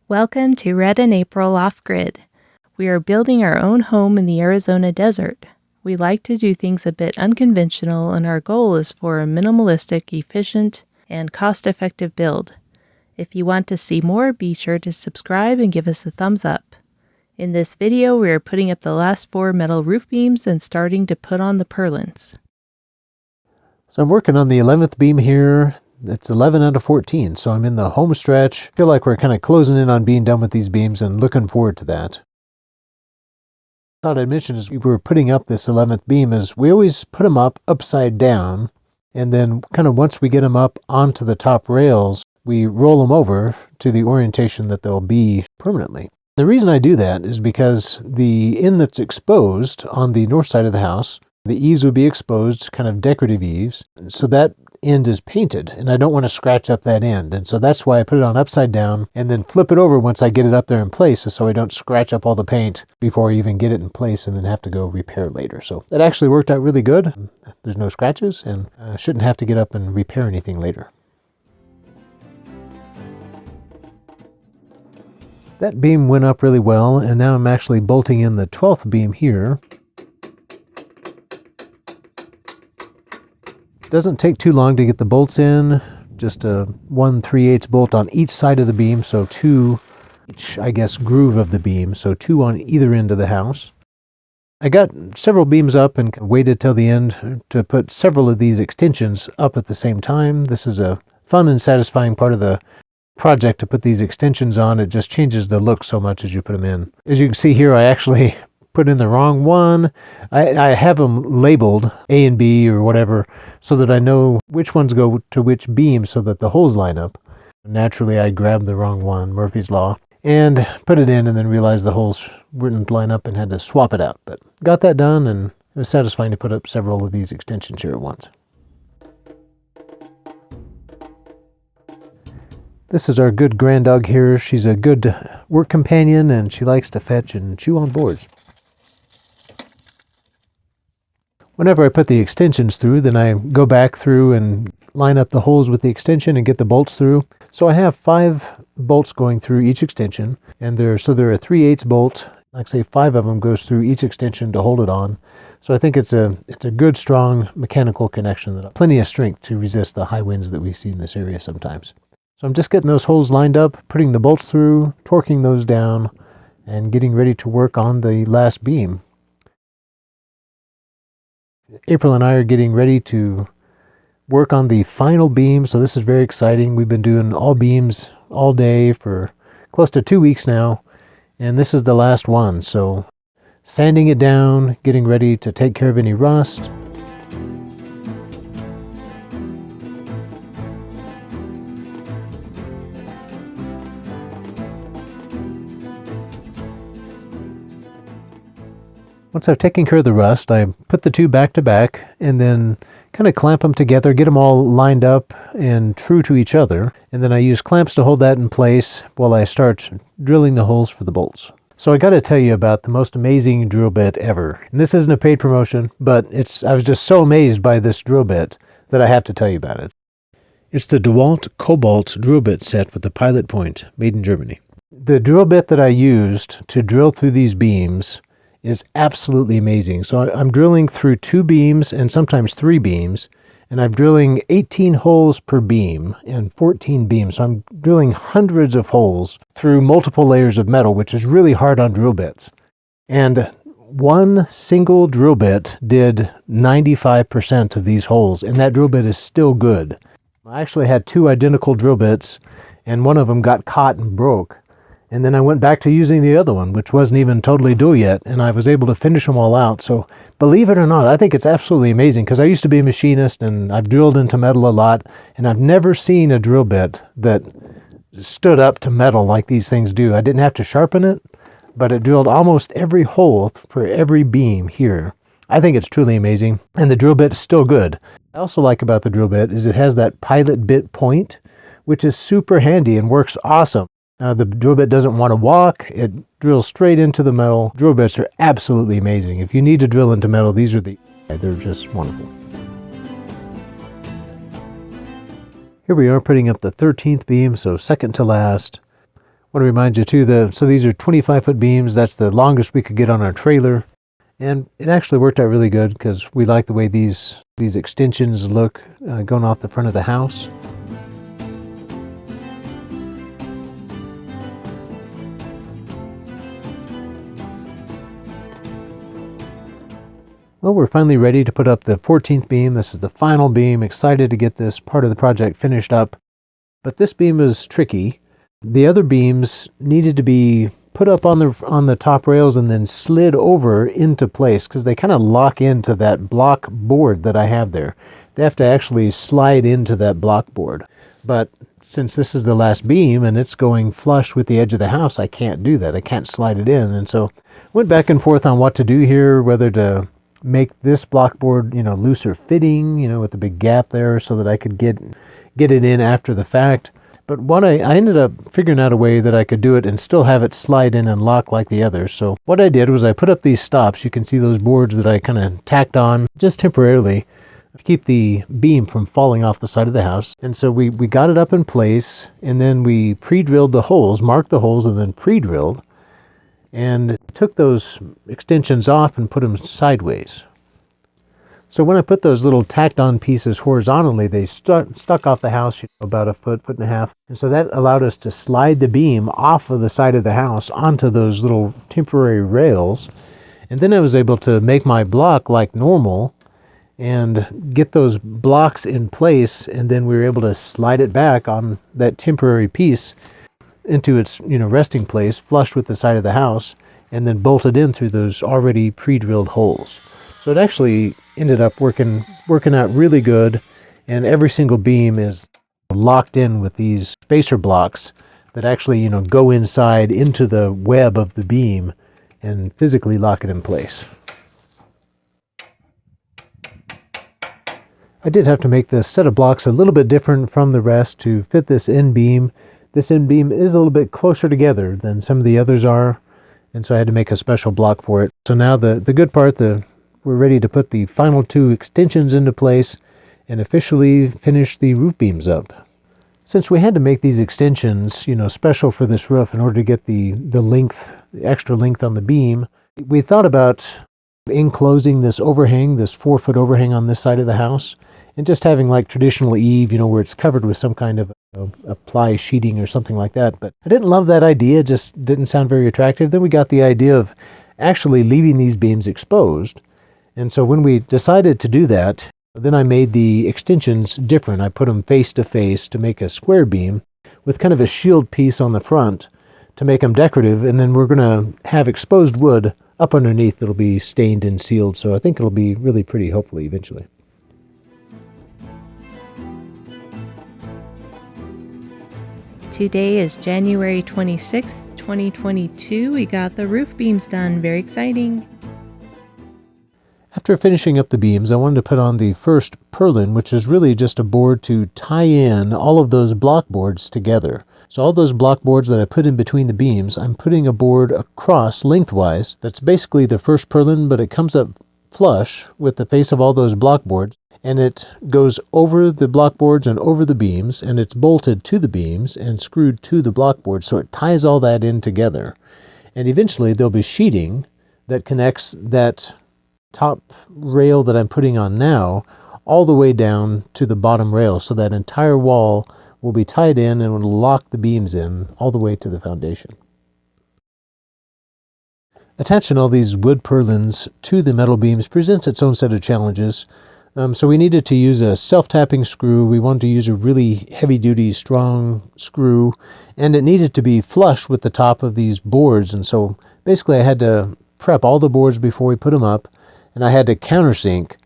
Welcome to Red and April Off-Grid. We are building our own home in the Arizona desert. We like to do things a bit unconventional, and our goal is for a minimalistic, efficient, and cost-effective build. If you want to see more, be sure to subscribe and give us a thumbs up. In this video, we are putting up the last 4 metal roof beams and starting to put on the purlins. So I'm working on the 11th beam here. It's 11 out of 14, so I'm in the home stretch. Feel like we're kind of closing in on being done with these beams and looking forward to that. Thought I'd mention as we were putting up this 11th beam is we always put them up upside down, and then kind of once we get them up onto the top rails, we roll them over to the orientation that they'll be permanently. The reason I do that is because the end that's exposed on the north side of the house, the eaves would be exposed, kind of decorative eaves, so that end is painted, and I don't want to scratch up that end, and so that's why I put it on upside down and then flip it over once I get it up there in place, so I don't scratch up all the paint before I even get it in place and then have to go repair it later. So that actually worked out really good. There's no scratches, and I shouldn't have to get up and repair anything later. That beam went up really well, and now I'm actually bolting in the 12th beam here. Doesn't take too long to get the bolts in, just a 1 3/8 bolt on each side of the beam, so 2 each, I guess, groove of the beam, so 2 on either end of the house. I got several beams up and waited till the end to put several of these extensions up at the same time. This is a fun and satisfying part of the project to put these extensions on. It just changes the look so much as you put them in. As you can see here, I actually put in the wrong one. I have them labeled A and B or whatever so that I know which ones go to which beam so that the holes line up. Naturally, I grabbed the wrong one, Murphy's Law, and put it in and then realized the holes wouldn't line up and had to swap it out. But got that done, and it was satisfying to put up several of these extensions here at once. This is our good grand dog here. She's a good work companion, and she likes to fetch and chew on boards. Whenever I put the extensions through, then I go back through and line up the holes with the extension and get the bolts through. So I have 5 bolts going through each extension, and they're a 3/8 bolt. Like I say, 5 of them goes through each extension to hold it on. So I think it's a good, strong mechanical connection that has plenty of strength to resist the high winds that we see in this area sometimes. So I'm just getting those holes lined up, putting the bolts through, torquing those down, and getting ready to work on the last beam. April and I are getting ready to work on the final beam, so this is very exciting. We've been doing all beams all day for close to 2 weeks now, and this is the last one. So sanding it down, getting ready to take care of any rust. Once I've taken care of the rust, I put the 2 back to back and then kind of clamp them together, get them all lined up and true to each other. And then I use clamps to hold that in place while I start drilling the holes for the bolts. So I got to tell you about the most amazing drill bit ever. And this isn't a paid promotion, but I was just so amazed by this drill bit that I have to tell you about it. It's the DeWalt Cobalt drill bit set with the pilot point, made in Germany. The drill bit that I used to drill through these beams is absolutely amazing. So I'm drilling through 2 beams and sometimes 3 beams, and I'm drilling 18 holes per beam and 14 beams. So I'm drilling hundreds of holes through multiple layers of metal, which is really hard on drill bits. And one single drill bit did 95% of these holes, and that drill bit is still good. I actually had 2 identical drill bits, and one of them got caught and broke. And then I went back to using the other one, which wasn't even totally due yet, and I was able to finish them all out. So believe it or not, I think it's absolutely amazing, because I used to be a machinist, and I've drilled into metal a lot, and I've never seen a drill bit that stood up to metal like these things do. I didn't have to sharpen it, but it drilled almost every hole for every beam here. I think it's truly amazing, and the drill bit is still good. I also like about the drill bit is it has that pilot bit point, which is super handy and works awesome. The drill bit doesn't want to walk. It drills straight into the metal. Drill bits are absolutely amazing. If you need to drill into metal, they're just wonderful. Here we are putting up the 13th beam, so second to last. want to remind you too, so these are 25-foot beams. That's the longest we could get on our trailer. And it actually worked out really good because we like the way these extensions look going off the front of the house. Well, we're finally ready to put up the 14th beam. This is the final beam. Excited to get this part of the project finished up. But this beam is tricky. The other beams needed to be put up on the top rails and then slid over into place because they kind of lock into that block board that I have there. They have to actually slide into that block board. But since this is the last beam and it's going flush with the edge of the house, I can't do that. I can't slide it in. And so I went back and forth on what to do here, whether to make this block board, looser fitting, with a big gap there so that I could get it in after the fact. But I ended up figuring out a way that I could do it and still have it slide in and lock like the others. So what I did was I put up these stops. You can see those boards that I kind of tacked on just temporarily to keep the beam from falling off the side of the house. And so we got it up in place, and then we pre-drilled the holes, marked the holes, and then pre-drilled, and took those extensions off and put them sideways. So when I put those little tacked on pieces horizontally, they stuck off the house about a foot and a half. And so that allowed us to slide the beam off of the side of the house onto those little temporary rails. And then I was able to make my block like normal and get those blocks in place. And then we were able to slide it back on that temporary piece into its resting place, flush with the side of the house, and then bolt it in through those already pre-drilled holes. So it actually ended up working out really good, and every single beam is locked in with these spacer blocks that actually go inside into the web of the beam and physically lock it in place. I did have to make this set of blocks a little bit different from the rest to fit this end beam. This end beam is a little bit closer together than some of the others are, and so I had to make a special block for it. So now the good part, we're ready to put the final 2 extensions into place and officially finish the roof beams up. Since we had to make these extensions, special for this roof in order to get the length, the extra length on the beam, we thought about enclosing this overhang, this 4-foot overhang on this side of the house, and just having like traditional eave, where it's covered with some kind of a ply sheeting or something like that. But I didn't love that idea, just didn't sound very attractive. Then we got the idea of actually leaving these beams exposed. And so when we decided to do that, then I made the extensions different. I put them face to face to make a square beam with kind of a shield piece on the front to make them decorative. And then we're going to have exposed wood up underneath that'll be stained and sealed. So I think it'll be really pretty, hopefully, eventually. Today is January 26th, 2022. We got the roof beams done. Very exciting. After finishing up the beams, I wanted to put on the first purlin, which is really just a board to tie in all of those block boards together. So all those block boards that I put in between the beams, I'm putting a board across lengthwise. That's basically the first purlin, but it comes up flush with the face of all those block boards, and it goes over the block boards and over the beams, and it's bolted to the beams and screwed to the block board, so it ties all that in together. And eventually there'll be sheeting that connects that top rail that I'm putting on now all the way down to the bottom rail, so that entire wall will be tied in and will lock the beams in all the way to the foundation. Attaching all these wood purlins to the metal beams presents its own set of challenges. So we needed to use a self-tapping screw. We wanted to use a really heavy-duty, strong screw, and it needed to be flush with the top of these boards. And so basically I had to prep all the boards before we put them up, and I had to countersink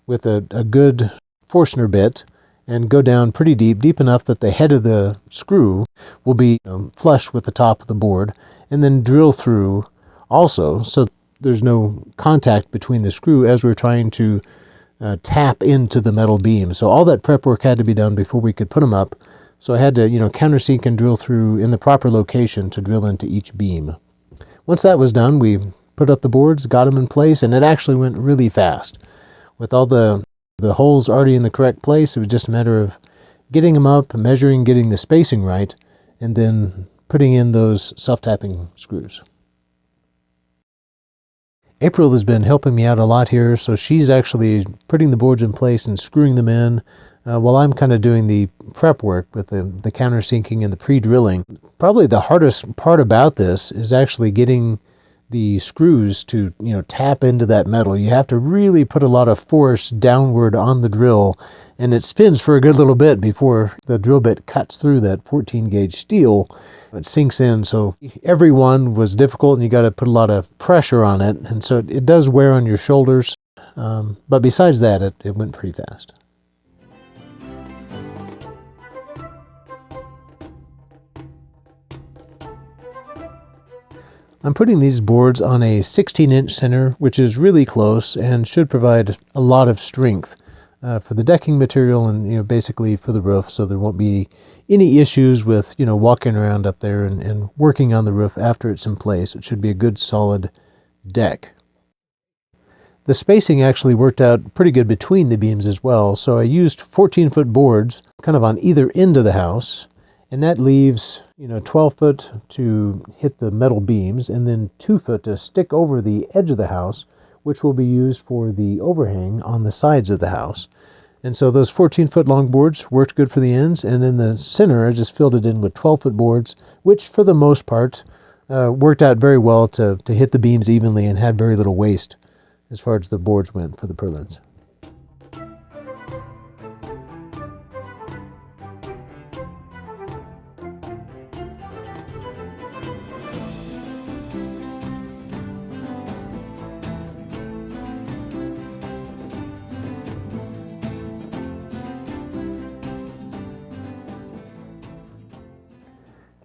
with a good Forstner bit and go down pretty deep enough that the head of the screw will be flush with the top of the board, and then drill through also so there's no contact between the screw as we're trying to tap into the metal beam. So all that prep work had to be done before we could put them up. So I had to, countersink and drill through in the proper location to drill into each beam. Once that was done, we put up the boards, got them in place, and it actually went really fast. With all the holes already in the correct place, it was just a matter of getting them up, measuring, getting the spacing right, and then putting in those self-tapping screws. April has been helping me out a lot here, so she's actually putting the boards in place and screwing them in, while I'm kind of doing the prep work with the countersinking and the pre-drilling. Probably the hardest part about this is actually getting the screws to, tap into that metal. You have to really put a lot of force downward on the drill, and it spins for a good little bit before the drill bit cuts through that 14 gauge steel. It sinks in, so every one was difficult, and you got to put a lot of pressure on it, and so it does wear on your shoulders. But besides that, it went pretty fast. I'm putting these boards on a 16-inch center, which is really close and should provide a lot of strength for the decking material and basically for the roof, so there won't be any issues with walking around up there and working on the roof after it's in place. It should be a good solid deck. The spacing actually worked out pretty good between the beams as well, so I used 14-foot boards kind of on either end of the house, and that leaves 12 foot to hit the metal beams, and then 2 foot to stick over the edge of the house, which will be used for the overhang on the sides of the house. And so those 14-foot long boards worked good for the ends, and in the center I just filled it in with 12-foot boards, which for the most part worked out very well to hit the beams evenly and had very little waste as far as the boards went for the purlins.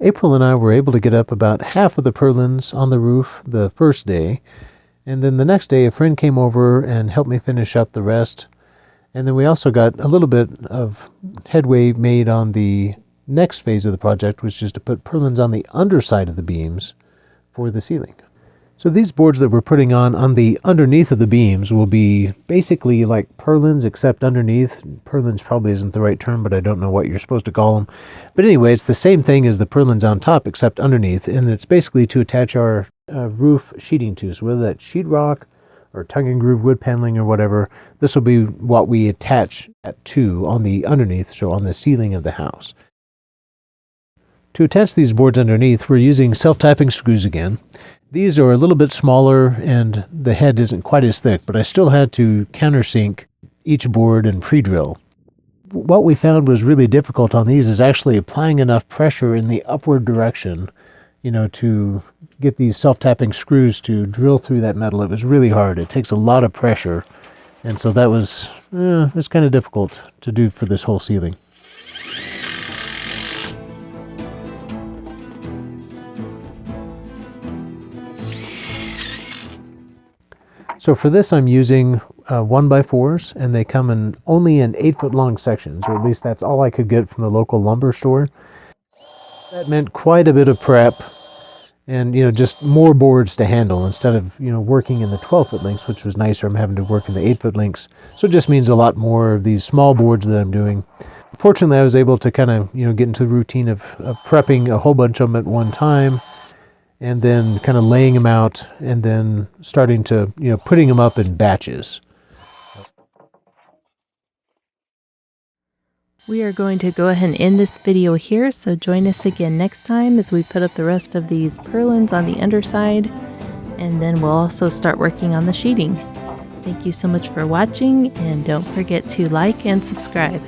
April and I were able to get up about half of the purlins on the roof the first day, and then the next day a friend came over and helped me finish up the rest, and then we also got a little bit of headway made on the next phase of the project, which is to put purlins on the underside of the beams for the ceiling. So these boards that we're putting on the underneath of the beams will be basically like purlins, except underneath. Purlins probably isn't the right term, but I don't know what you're supposed to call them. But anyway, it's the same thing as the purlins on top, except underneath, and it's basically to attach our roof sheeting to. So whether that's sheetrock or tongue and groove wood paneling or whatever, this will be what we attach that to on the underneath, so on the ceiling of the house. To attach these boards underneath, we're using self-tapping screws again. These are a little bit smaller and the head isn't quite as thick, but I still had to countersink each board and pre-drill. What we found was really difficult on these is actually applying enough pressure in the upward direction, to get these self-tapping screws to drill through that metal. It was really hard. It takes a lot of pressure, and so that was it's kind of difficult to do for this whole ceiling. So for this I'm using 1x4s, and they come only in 8-foot long sections, or at least that's all I could get from the local lumber store. That meant quite a bit of prep and just more boards to handle instead of working in the 12-foot lengths, which was nicer. I'm having to work in the 8-foot lengths, so it just means a lot more of these small boards that I'm doing. Fortunately, I was able to kind of get into the routine of prepping a whole bunch of them at one time, and then kind of laying them out, and then starting to, putting them up in batches. We are going to go ahead and end this video here, so join us again next time as we put up the rest of these purlins on the underside, and then we'll also start working on the sheeting. Thank you so much for watching, and don't forget to like and subscribe.